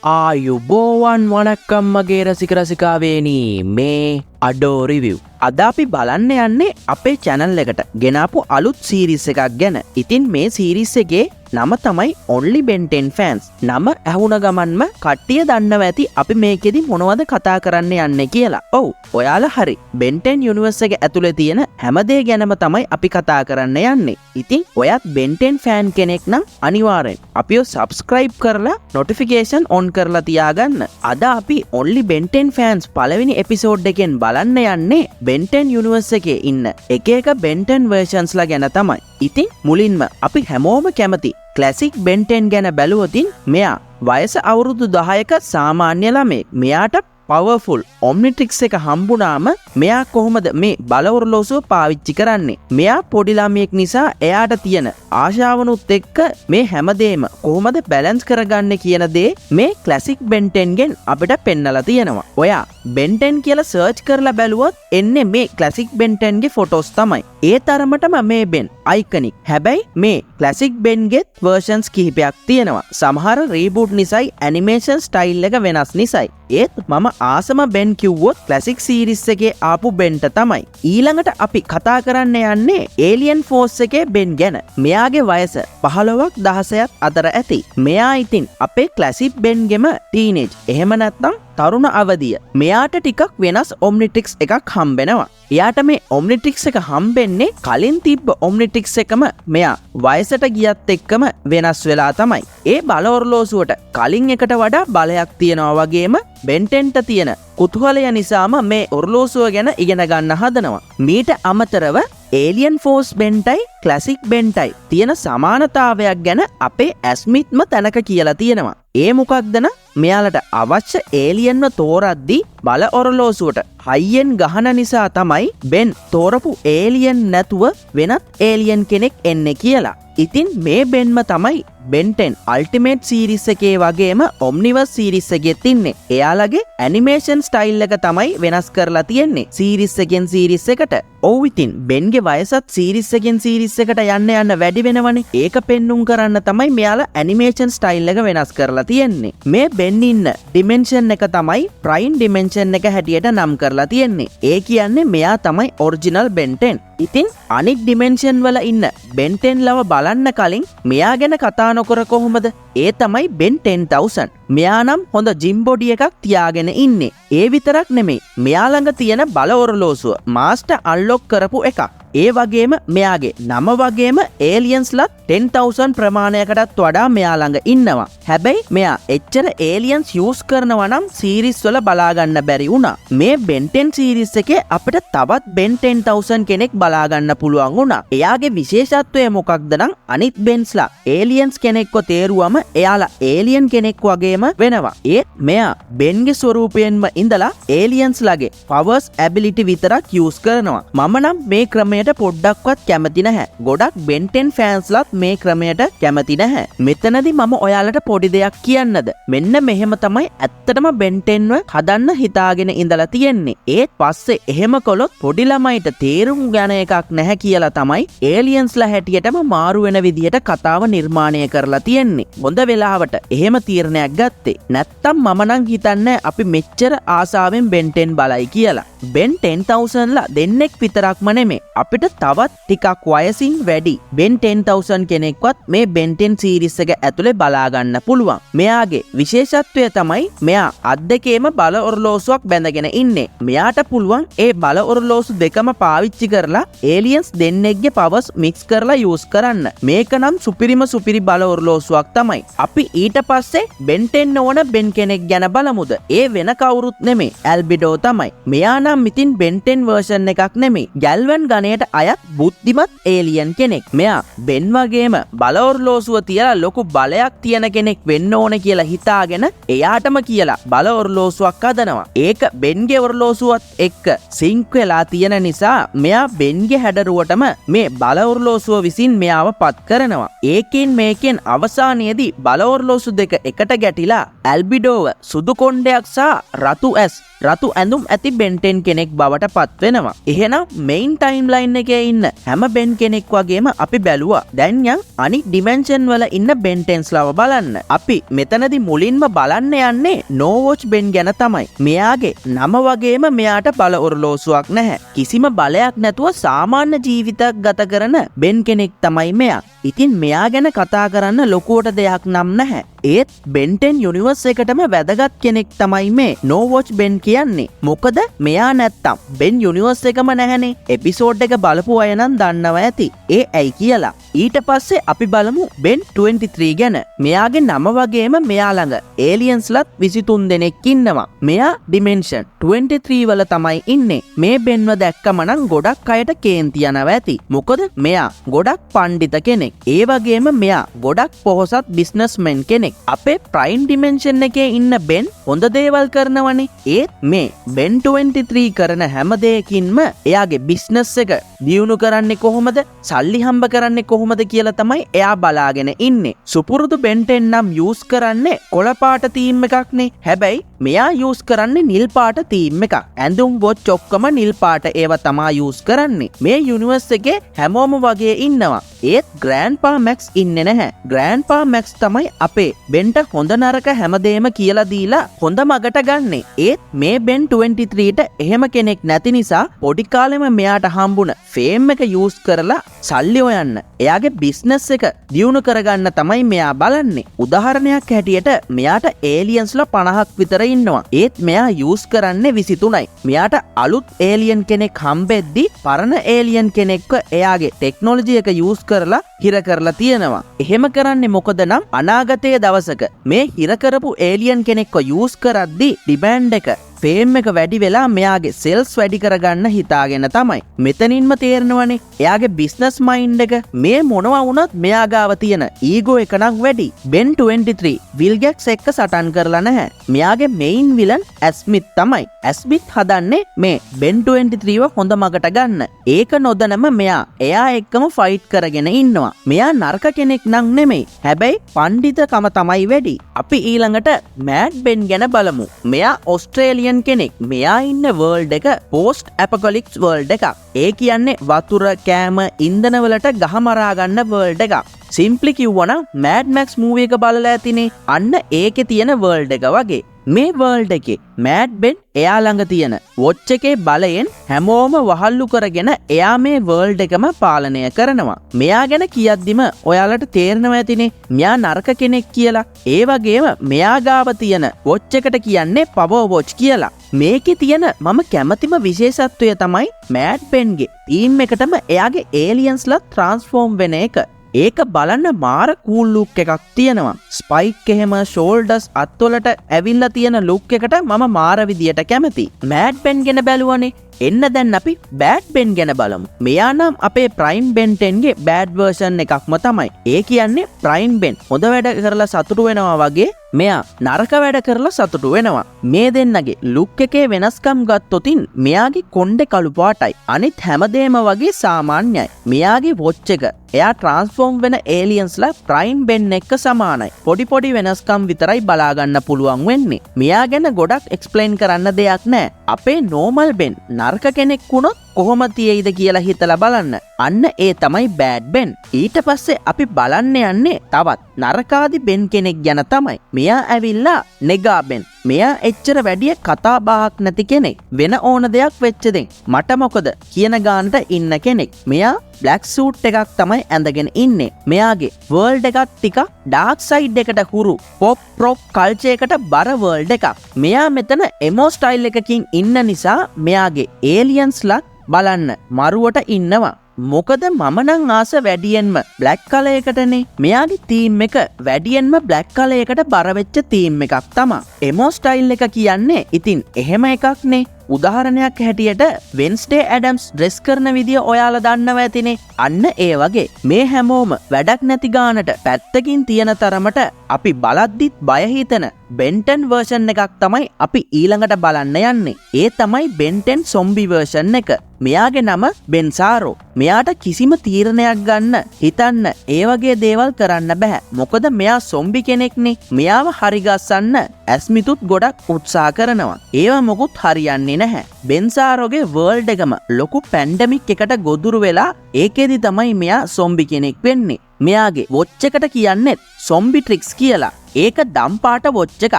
ආයුබෝවන් වණක්කම් මගේ රසික රසිකාවේනි මේ අඩෝ රිවිව්. අද අපි බලන්න යන්නේ අපේ channel එකට ගෙනාපු අලුත් සීරීස් එකක් ගැන. ඉතින් මේ සීරීස් එකේ නම තමයි Only Ben 10 Fans. නම ඇහුණ ගමන්ම කට්ටිය දන්නවා ඇති අපි මේකෙදි මොනවද කතා කරන්න යන්නේ කියලා. ඔව්, ඔයාලා හරි. Ben 10 universe එක ඇතුලේ තියෙන හැමදේ ගැනම තමයි අපි කතා කරන්න යන්නේ. ඉතින් ඔයත් Ben 10 fan කෙනෙක් නම් අනිවාර්යෙන් අපිව subscribe කරලා notification on කරලා තියාගන්න. අද අපි Only Ben 10 Fans පළවෙනි episode එකෙන් බලන්න යන්නේ Ben 10 universe එකේ ඉන්න එක එක Ben 10 versions ලා ගැන තමයි. ඉතින් මුලින්ම අපි හැමෝම කැමති classic Ben 10 ගැන බැලුවොතින් මෙයා වයස අවුරුදු 10ක සාමාන්‍ය ළමෙක්. මෙයාට powerful Omnitrix එක හම්බුනාම මෙයා කොහොමද මේ බල ඔරලෝසුව පාවිච්චි කරන්නේ? මෙයා පොඩි ළමයෙක් නිසා එයාට තියෙන ආශාවනුත් එක්ක මේ හැමදේම කොහොමද බැලන්ස් කරගන්නේ කියන දේ මේ classic Ben 10 ගෙන් අපිට පෙන්නලා තියෙනවා. ඔයා Ben 10 කියලා search කරලා බැලුවොත් එන්නේ මේ classic Ben 10 ගේ photos තමයි. ඒ තරමටම මේ Ben iconic. හැබැයි මේ classic Ben ගේ versions කිහිපයක් තියෙනවා. සමහර reboot නිසායි animation style එක වෙනස් නිසායි. ඒත් මම ආසම Ben කිව්වොත් classic series එකේ ආපු Ben ට තමයි. ඊළඟට අපි කතා කරන්න යන්නේ Alien Force එකේ Ben ගැන. මෙයාගේ වයස 15ක් 16ක් අතර ඇති. මෙයා ඉතින් අපේ classic Ben ගෙම teenage. එහෙම නැත්නම් තරුණ අවදිය. මෙයාට ටිකක් වෙනස් Omnitrix එකක් හම්බෙනවා. එයාට මේ Omnitrix එක හම්බෙන්නේ කලින් තිබ්බ Omnitrix එකම මෙයා වයසට ගියත් එක්කම වෙනස් වෙලා තමයි. ඒ බල ඔරලෝසුවට කලින් එකට වඩා බලයක් තියෙනවා වගේම Ben 10 ට තියෙන කුතුහලය නිසාම මේ ඔරලෝසුව ගැන ඉගෙන ගන්න හදනවා. මීට අමතරව Alien Force Ben ටයි Classic Ben ටයි තියෙන සමානතාවයක් ගැන අපේ ඇස්මිත්ම තැනක කියලා තියෙනවා. ඒ මොකක්දන මෙයාලට අවශ්‍ය ඒලියන්ව තෝරද්දී බල ඔරලෝසුවට හයියෙන් ගහන නිසා තමයි Ben තෝරපු ඒලියන් නැතුව වෙනත් ඒලියන් කෙනෙක් එන්නේ කියලා. ඉතින් මේ Benම තමයි Ben 10 Ultimate series එකේ වගේම Omniverse series එකෙත් ඉන්නේ. එයාලගේ animation style එක තමයි වෙනස් කරලා තියෙන්නේ series එකෙන් series එකට. ඔව්, ඉතින් Ben ගේ වයසත් series එකෙන් series එකට යන්න වැඩි වෙනවනේ. ඒක පෙන්눔 කරන්න තමයි මෙයාලා animation style එක වෙනස් කරලා තියෙන්නේ. මේ Ben ඉන්න dimension එක තමයි prime dimension එක හැටියට නම් කරලා තියෙන්නේ. ඒ කියන්නේ මෙයා තමයි original Ben 10. ඉතින් අනික් dimension වල ඉන්න Ben 10 ලව බලන්න කලින් මෙයා ගැන කතා නොකර කොහොමද? ඒ තමයි Ben 10000. මෙයා නම් හොඳ gym body එකක් තියාගෙන ඉන්නේ. ඒ විතරක් නෙමෙයි, මෙයා ළඟ තියෙන බල ඔරලෝසුව master unlock කරපු එකක්. ඒ වගේම මෙයාගේ නම වගේම aliensලත් 10000 ප්‍රමාණයකටත් වඩා මෙයා ළඟ ඉන්නවා. හැබැයි මෙයා එච්චර aliens use කරනවා නම් series වල බලා ගන්න බැරි වුණා. මේ Ben 10 series එකේ අපිට තවත් Ben 10000 කෙනෙක් බලා ගන්න පුළුවන් වුණා. එයාගේ විශේෂත්වය මොකක්ද නම් අනිත් Bensලා aliens කෙනෙක්ව තේරුවම එයාලා alien කෙනෙක් වගේම වෙනවා. ඒත් මෙයා Ben ගේ ස්වරූපයෙන්ම ඉඳලා aliens ලගේ powers ability විතරක් use කරනවා. මම නම් මේ ක්‍රමයට පොඩ්ඩක්වත් කැමති නැහැ. ගොඩක් Ben 10 fansලාත් මේ ක්‍රමයට කැමති නැහැ. මෙතනදී මම ඔයාලට පොඩි දෙයක් කියන්නද? මෙන්න මෙහෙම තමයි ඇත්තටම Ben 10ව හදන්න හිතාගෙන ඉඳලා තියෙන්නේ. ඒත් පස්සේ එහෙම කළොත් පොඩි ළමයිට තේරුම් ගන්න එකක් නැහැ කියලා තමයි aliensලා හැටියටම මාරු වෙන විදිහට කතාව නිර්මාණය කරලා තියෙන්නේ. හොඳ වෙලාවට එහෙම තීරණයක් ගත්තේ. නැත්තම් මම නම් හිතන්නේ අපි මෙච්චර ආසාවෙන් Ben 10 බලයි කියලා. Ben 10000 ලා දෙන්නෙක් විතරක්ම නෙමෙයි. අපිට තවත් ටිකක් වයසින් වැඩි Ben 10000 කෙනෙක්වත් මේ Ben 10 series එක ඇතුලේ බලා ගන්න පුළුවන්. මෙයාගේ විශේෂත්වය තමයි මෙයා අත් දෙකේම බල ඔරලෝසුවක් බැඳගෙන ඉන්නේ. මෙයාට පුළුවන් ඒ බල ඔරලෝසු දෙකම පාවිච්චි කරලා aliens දෙන්නෙක්ගේ powers mix කරලා use කරන්න. මේක නම් සුපිරි බල ඔරලෝසුවක් තමයි. අපි ඊට පස්සේ Ben 10 නොවන Ben කෙනෙක් ගැන බලමුද? ඒ වෙන කවුරුත් නෙමෙයි, Albedo තමයි. මෙයා නම් ඉතින් Ben 10 version එකක් නෙමෙයි, Galvan ගණයට අයත් බුද්ධිමත් alien කෙනෙක්. මෙයා Ben වගේම බල ඔරලෝසුව තියලා ලොකු බලයක් තියෙන කෙනෙක් වෙන්න ඕන කියලා හිතාගෙන එයාටම කියලා බල ඔරලෝසුවක් හදනවා. ඒක Ben ගේ ඔරලෝසුවත් එක්ක සිංක් වෙලා තියෙන නිසා මෙයා Ben බෙන්ගේ හැඩරුවටම මේ බලඔරලෝසුව විසින් මෙයාව පත් කරනවා. ඒකෙන් මේකෙන් අවසානයේදී බලඔරලෝසු දෙක එකට ගැටිලා ඇල්බිඩෝව සුදු කොණ්ඩයක් සහ රතු ඇස් රතු ඇඳුම් ඇති බෙන්ටෙන් කෙනෙක් බවට පත් වෙනවා. එහෙනම් මෙයින් ටයිම්ලයින් එකේ ඉන්න හැම බෙන් කෙනෙක් වගේම අපි බැලුවා. දැන් යන් අනිත් ඩිමෙන්ෂන් වල ඉන්න බෙන්ටෙන්ස්ලව බලන්න. අපි මෙතනදී මුලින්ම බලන්න යන්නේ නෝවොච් බෙන් ගැන තමයි. මෙයාගේ නම වගේම මෙයාට බල ඔරලෝසුවක් නැහැ. කිසිම බලයක් නැතුව සාමාන්‍ය ජීවිතයක් ගත කරන බෙන් කෙනෙක් තමයි මෙයා. ඉතින් මෙයා ගැන කතා කරන්න ලොකුවට දෙයක් නම් නැහැ. ඒත් බෙන්ටෙන් යුනිවර්ස් එකටම වැදගත් කෙනෙක් තමයි මේ නෝවොච් බෙන් කියන්නේ. මොකද මෙයා නැත්තම් බෙන් යුනිවර්ස් එකම නැහැනේ. එපිසෝඩ් එක බලපු අය නම් දන්නවා ඇති. ඒ ඇයි කියලා. ඊට පස්සේ අපි බලමු බෙන් 23 ගැන. මෙයාගේ නම වගේම මෙයා ළඟ ඒලියන්ස්ලත් 23 දෙනෙක් ඉන්නවා. මෙයා ඩිමෙන්ෂන් 23 වල තමයි ඉන්නේ. මේ බෙන්ව දැක්කම නම් ගොඩක් අයට කේන්ති යනවා ඇති. මොකද මෙයා ගොඩක් පණ්ඩිත කෙනෙක්. ඒ වගේම මෙයා ගොඩක් පොහොසත් බිස්නස්මෙන් කෙනෙක්. අපේ ප්‍රයිම් ඩිමෙන්ෂන් එකේ ඉන්න බෙන් හොඳ දේවල් කරනවනේ. ඒත් මේ බෙන් 23 කරන හැම දෙයකින්ම එයාගේ බිස්නස් එක දියුණු කරන්නේ කොහොමද? සල්ලි හම්බ කරන්නේ කොහොමද කියලා තමයි එයා බලාගෙන ඉන්නේ. සුපුරුදු බෙන්ටෙන් නම් යූස් කරන්නේ කොළ පාට තීම් එකක්නේ. හැබැයි මෙයා යූස් කරන්නේ නිල් පාට තීම් එකක්. ඇඳුම් වොච් ඔක්කොම නිල් පාට ඒවා තමා යූස් කරන්නේ. මේ යුනිවර්ස් එකේ හැමෝම වගේ ඉන්නවා. ඒත් ග්‍රෑන්ඩ්පා මැක්ස් ඉන්නේ නැහැ. ග්‍රෑන්ඩ්පා මැක්ස් තමයි අපේ බෙන්ට හොඳ නරක හැමදේම කියලා දීලා හොඳ මගට ගන්නෙ. ඒත් මේ බෙන් 23ට එහෙම කෙනෙක් නැති නිසා පොඩි කාලෙම මෙයාට හම්බුණ ෆේම් එක යූස් කරලා සල්ලි හොයන්න එයාගේ බිස්නස් එක දියුණු කරගන්න තමයි මෙයා බලන්නේ. උදාහරණයක් හැටියට මෙයාට ඒලියන්ස්ලා 50ක් විතර ඉන්නවා. ඒත් මෙයා යූස් කරන්නේ 23යි. මෙයාට අලුත් ඒලියන් කෙනෙක් හම්බෙද්දි පරණ ඒලියන් කෙනෙක්ව එයාගේ ටෙක්නොලොජි එක යූස් කරලා හිර කරලා තියෙනවා. එහෙම කරන්නේ මොකද නම් අනාගතයේ දවසක මේ හිර කරපු ඒලියන් කෙනෙක්ව යූස් කරද්දි ඩිමෑන්ඩ් එක ෆේම් එක වැඩි වෙලා මෙයාගේ සෙල්ස් වැඩි කරගන්න හිතාගෙන තමයි. මෙතනින්ම තේරෙනවනේ එයාගේ බිස්නස් මයින්ඩ් එක මේ මොනවා වුණත් මෙයා ගාව තියෙන ඊගෝ එක නම් වැඩි. බෙන් 23 විල්ගැක්ස් එක්ක සටන් කරලා නැහැ. මෙයාගේ මෙයින් විලන් ඇස්මිත් තමයි. ඇස්මිත් හදන්නේ මේ බෙන් 23ව හොඳ මගට ගන්න. ඒක නොදනම මෙයා එයා එක්කම ෆයිට් කරගෙන ඉන්නවා. මෙයා නරක කෙනෙක් නම් නෙමෙයි. හැබැයි පණ්ඩිතකම තමයි වැඩි. අපි ඊළඟට මෑඩ් බෙන් ගැන බලමු. මෙයා ඔස්ට්‍රේලියා කෙනෙක්. මෙයා ඉන්න වර්ල්ඩ් එක පෝස්ට් ඇපොකලිප්ස් වර්ල්ඩ් එකක්. ඒ කියන්නේ වතුර කෑම ඉන්ධන වලට ගහ මරා ගන්න වර්ල්ඩ් එකක්. සිම්ප්ලි කිව්වනම් මෑඩ් මැක්ස් මූවි එක බලලා ඇතිනේ. අන්න ඒකේ තියෙන වර්ල්ඩ් එක වගේ. මේ වර්ල්ඩ් එකේ මෑඩ් බෙන් එයා ළඟ තියෙන වොච් එකේ බලයෙන් හැමෝම වහල්ලු කරගෙන එයා මේ වර්ල්ඩ් එකම පාලනය කරනවා. මෙයා ගැන කියද්දිම ඔයාලට තේරෙනවා ඇතිනේ මෙයා නරක කෙනෙක් කියලා. ඒ වගේම මෙයා ගාව තියෙන වොච් එකට කියන්නේ පවර් වොච් කියලා. මේකේ තියෙන මම කැමතිම විශේෂත්වය තමයි මෑඩ් බෙන්ගේ ටීම් එකටම එයාගේ ඒලියන්ස්ලා ට්‍රාන්ස්ෆෝම් වෙන එක. ඒක බලන්න මාර කූල් ලුක් එකක් තියෙනවා. ස්පයික් එහෙම ෂෝල්ඩර්ස් අත්වලට ඇවිල්ලා තියෙන ලුක් එකට මම මාර විදියට කැමති. මෑඩ් බෙන් ගැන බැලුවනේ. එන්න දැන් අපි බෑඩ් බෙන් ගැන බලමු. මෙයා නම් අපේ ප්‍රයිම් බෙන් 10 ගේ බෑඩ් වර්ෂන් එකක්ම තමයි. ඒ කියන්නේ ප්‍රයිම් බෙන් හොඳ වැඩ කරලා සතුටු වෙනවා වගේ මෙයා නරක වැඩ කරලා සතුටු වෙනවා. මේ දෙන්නගේ ලුක් එකේ වෙනස්කම් ගත්තොතින් මෙයාගේ කොණ්ඩේ කළු පාටයි. අනිත් හැමදේම වගේ සාමාන්‍යයි. මෙයාගේ වොච් එක එයා ට්‍රාන්ස්ෆෝම් වෙන ඒලියන්ස්ලා ප්‍රයිම් බෙන් එක්ක සමානයි. පොඩි වෙනස්කම් විතරයි බලා ගන්න පුළුවන් වෙන්නේ. මෙයා ගැන ගොඩක් එක්ස්ප්ලেইন කරන්න දෙයක් නැහැ. අපේ නෝමල් බෙන් නරක කෙනෙක් වුණොත් කොහොම තියෙයිද කියලා හිතලා බලන්න. අන්න ඒ තමයි බෑඩ් බෙන්. ඊට පස්සේ අපි බලන්න යන්නේ තවත් නරකාදි බෙන් කෙනෙක් ගැන තමයි. මෙයා ඇවිල්ලා නෙගා බෙන්. මෙයා එච්චර වැඩිය කතා බහක් නැති කෙනෙක්. වෙන ඕන දෙයක් වෙච්ච දෙන් මට මොකද කියන ගානට ඉන්න කෙනෙක්. මෙයා බ්ලැක් සූට් එකක් තමයි ඇඳගෙන ඉන්නේ. මෙයාගේ වර්ල්ඩ් එකත් ටික ඩාර්ක් සයිඩ් එකට හුරු පොප් රොක් කල්චර් එකට බර වර්ල්ඩ් එකක්. මෙයා මෙතන එමෝ ස්ටයිල් එකකින් ඉන්න නිසා මෙයාගේ ඒලියන්ස්ලා බලන්න මරුවට ඉන්නවා. මොකද මම නම් ආස වැඩියෙන්ම බ්ලැක් කලර් එකටනේ. මෙයාගේ තීම් එක වැඩියෙන්ම බ්ලැක් කලර් එකට බර වෙච්ච තීම් එකක් තමයි. එමෝ ස්ටයිල් එක කියන්නේ ඉතින් එහෙම එකක්නේ. උදාහරණයක් හැටියට වෙන්ස්ඩේ ඇඩම්ස් ඩ්‍රෙස් කරන විදිය ඔයාලා දන්නවා ඇතිනේ. අන්න ඒ වගේ මේ හැමෝම වැඩක් නැති ගානට පැත්තකින් තියෙන තරමට අපි බලද්දිත් බය හිතන බෙන්ටන් වර්ෂන් එකක් තමයි අපි ඊළඟට බලන්න යන්නේ. ඒ තමයි බෙන්ටන් සොම්බි වර්ෂන් එක. මෙයාගේ නම බෙන්සාරෝ. මෙයාට කිසිම තීරණයක් ගන්න, හිතන්න, ඒ වගේ දේවල් කරන්න බෑ. මොකද මෙයා සොම්බි කෙනෙක්නේ. මෙයාව හරිගස්සන්න ඇස්මිතුත් ගොඩක් උත්සාහ කරනවා. ඒවා මොකුත් හරියන්නේ නැහැ. බෙන්සාරෝගේ වර්ල්ඩ් එකම ලොකු පැන්ඩමික් එකට ගොදුරු වෙලා ඒකෙදි තමයි මෙයා සොම්බි කෙනෙක් වෙන්නේ. මෙයාගේ වොච් එකට කියන්නේ සොම්බි ට්‍රික්ස් කියලා. ඒක දම්පාට වොච් එකක්.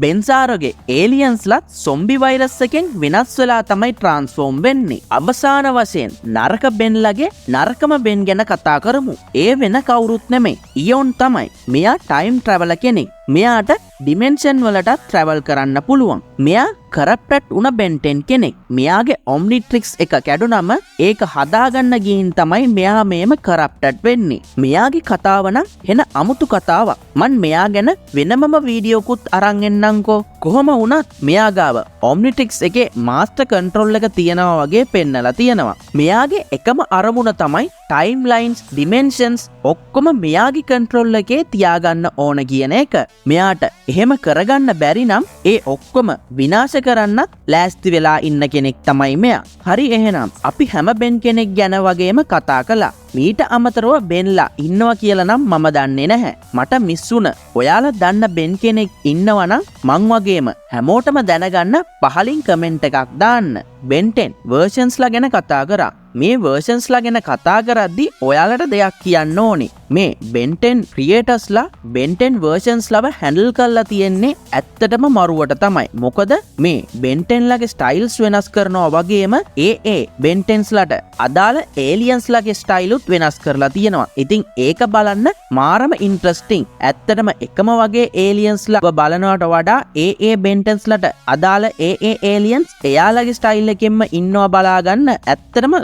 බෙන්සාරෝගේ ඒලියන්ස්ලත් සොම්බි වෛරස් එකෙන් වෙනස් වෙලා තමයි ට්‍රාන්ස්ෆෝම් වෙන්නේ. අවසාන වශයෙන් නරක බෙන්ලගේ නරකම බෙන් ගැන කතා කරමු. ඒ වෙන කවුරුත් නෙමෙයි, ඉයොන් තමයි. මෙයා ටයිම් ට්‍රැවලර් කෙනෙක්. මෙයාට ඩිමෙන්ෂන් වලටත් ට්‍රැවල් කරන්න පුළුවන්. මෙයා කරප්ටඩ් උන බෙන්ටෙන් කෙනෙක්. මෙයාගේ ඔම්නිට්‍රික්ස් එක කැඩුනම ඒක හදාගන්න ගිහින් තමයි මෙයා මේම කරප්ටඩ් වෙන්නේ. මෙයාගේ කතාව නම් හෙන අමුතු කතාවක්. මන් මෙයා ගැන වෙනමම වීඩියෝකුත් අරන් එන්නම්කෝ. කොහොම වුණත් මෙයා ගාව ඔම්නිට්‍රික්ස් එකේ මාස්ටර් කන්ට්‍රෝල් එක තියනවා වගේ පෙන්නලා තියෙනවා. මෙයාගේ එකම අරමුණ තමයි ටයිම් ලයින්ස්, ඩිමෙන්ෂන්ස් ඔක්කොම මෙයාගේ කන්ට්‍රෝල් එකේ තියාගන්න ඕන කියන එක. මෙයාට එහෙම කරගන්න බැරි නම් ඒ ඔක්කොම විනාශ කරන්නත් ලෑස්ති වෙලා ඉන්න කෙනෙක් තමයි මෙයා. හරි, එහෙනම් අපි හැම බෙන් කෙනෙක් ගැන වගේම කතා කළා. මීට අමතරව බෙන්ලා ඉන්නවා කියලා නම් මම දන්නේ නැහැ. මට මිස් වුණ ඔයාලා දන්න බෙන් කෙනෙක් ඉන්නවා නම් මං වගේම හැමෝටම දැනගන්න පහලින් කමෙන්ට් එකක් දාන්න. බෙන්ටෙන් වර්ෂන්ස්ලා ගැන කතා කරා. මේ වර්ෂන්ස්ලා ගැන කතා කරද්දි ඔයාලට දෙයක් කියන්න ඕනේ. මේ බෙන්ටෙන් ක්‍රියේටර්ස්ලා බෙන්ටෙන් වර්ෂන්ස්ලව හැන්ඩල් කරලා තියෙන්නේ ඇත්තටම මරුවට තමයි. මොකද මේ බෙන්ටෙන්ලගේ ස්ටයිල්ස් වෙනස් කරනවා වගේම ඒ බෙන්ටෙන්ස්ලට අදාළ ඒලියන්ස්ලගේ ස්ටයිලුත් වෙනස් කරලා තියෙනවා. ඉතින් ඒක බලන්න මාරම ඉන්ට්‍රස්ටිං. ඇත්තටම එකම වගේ ඒලියන්ස්ලා බලනවට වඩා ඒ බෙන්ටෙන්ස්ලට අදාළ ඒ ඒලියන්ස් එයාලගේ ස්ටයිල් එකෙන්ම ඉන්නවා බලාගන්න ඇත්තටම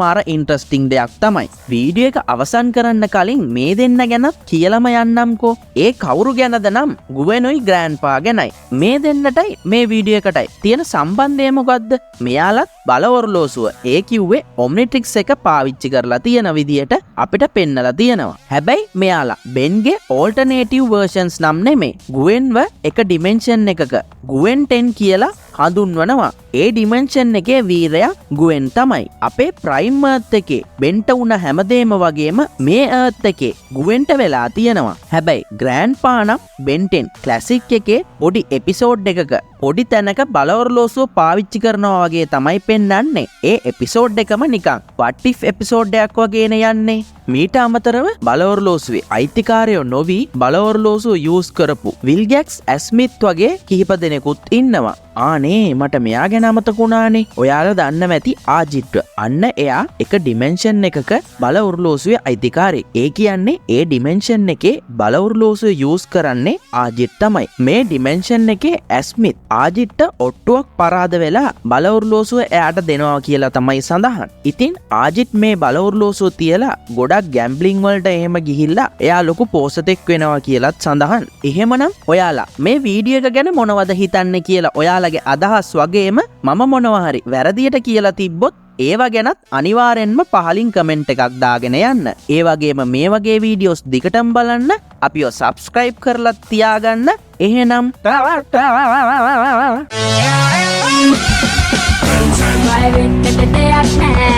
මාර ඉන්ට්‍රස්ටිං දෙයක් තමයි. වීඩියෝ එක අවසන් කරන්න කලින් මේ දෙන්න ගැනත් කියලම යන්නම්කෝ. ඒ කවුරු ගැනද නම් ගුවෙනුයි ග්‍රෑන්ඩ්පා ගැනයි. මේ දෙන්නටයි මේ වීඩියෝ එකටයි තියෙන සම්බන්ධය මොකද්ද? මෙයාලත් බලවොරලෝසුව ඒ කිව්වේ ඔම්නිට්‍රික්ස් එක පාවිච්චි කරලා තියෙන විදියට අපිට පෙන්නලා තියෙනවා. හැබැයි මෙයාලා බෙන්ගේ ඕල්ටර්නේටිව් වර්ෂන්ස් නම් නෙමෙයි. ගුවෙන්ව එක ඩිමෙන්ෂන් එකක ගුවෙන් 10 කියලා හඳුන්වනවා. ඒ ඩිමෙන්ෂන් එකේ වීරයා ගුවෙන් තමයි. අපේ ප්‍රයිම් අර්ත් එකේ බෙන්ට වුණ හැමදේම වගේම මේ අර්ත් එකේ ගුවෙන්ට වෙලා තියෙනවා. හැබැයි ග්‍රෑන්ඩ්පා නම් බෙන්ටෙන් ක්ලාසික් එකේ පොඩි එපිසෝඩ් එකක පොඩි තැනක බලවොරලෝසුව පාවිච්චි කරනවා වගේ තමයි පෙන්වන්නේ. ඒ එපිසෝඩ් එකම නිකන් what if එපිසෝඩ් එකක් වගේන යන්නේ. මීට අමතරව බලවොරලෝසුවේ අයිතිකාරයෝ නොවි බලවොරලෝසුව යූස් කරපු විල්ගැක්ස් ඇස්මිත් වගේ කිහිප දෙනෙකුත් ඉන්නවා. ආනේ මට මෙයා ගැන අමතකුණානේ. ඔයාලා දන්න ඇති ආජිට්ව. අන්න එයා එක ඩිමෙන්ෂන් එකක බලවොරලෝසුවේ අයිතිකාරයෙක්. ඒ කියන්නේ ඒ ඩිමෙන්ෂන් එකේ බලවොරලෝසුව යූස් කරන්නේ ආජිට් තමයි. මේ ඩිමෙන්ෂන් එකේ ඇස්මිත් ආජිට්ට ඔට්ටුවක් පරාද වෙලා බලවොරලෝසුව එයාට දෙනවා කියලා තමයි සඳහන්. ඉතින් ආජිට් මේ බලවොරලෝසුව තියලා ගොඩක් ගැම්බ්ලිං වලට එහෙම ගිහිල්ලා එයා ලොකු පෝසතෙක් වෙනවා කියලාත් සඳහන්. එහෙමනම් ඔයාලා මේ වීඩියෝ එක ගැන මොනවද හිතන්නේ කියලා ඔයාලගේ අදහස් වගේම මම මොනවා හරි වැරදියට කියලා තිබ්බොත් ඒවා ගැනත් අනිවාර්යෙන්ම පහලින් කමෙන්ට් එකක් දාගෙන යන්න. ඒ වගේම මේ වගේ වීඩියෝස් දිගටම බලන්න අපිව සබ්ස්ක්‍රයිබ් කරලා තියාගන්න. එහෙනම්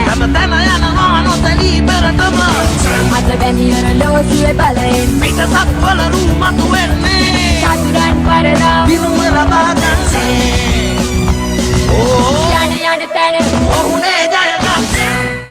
හැමතැන යනවා නොතැනී පෙරටම අද ගැනියන ලෝසුවේ බලයෙන් පිටසක් වල රූප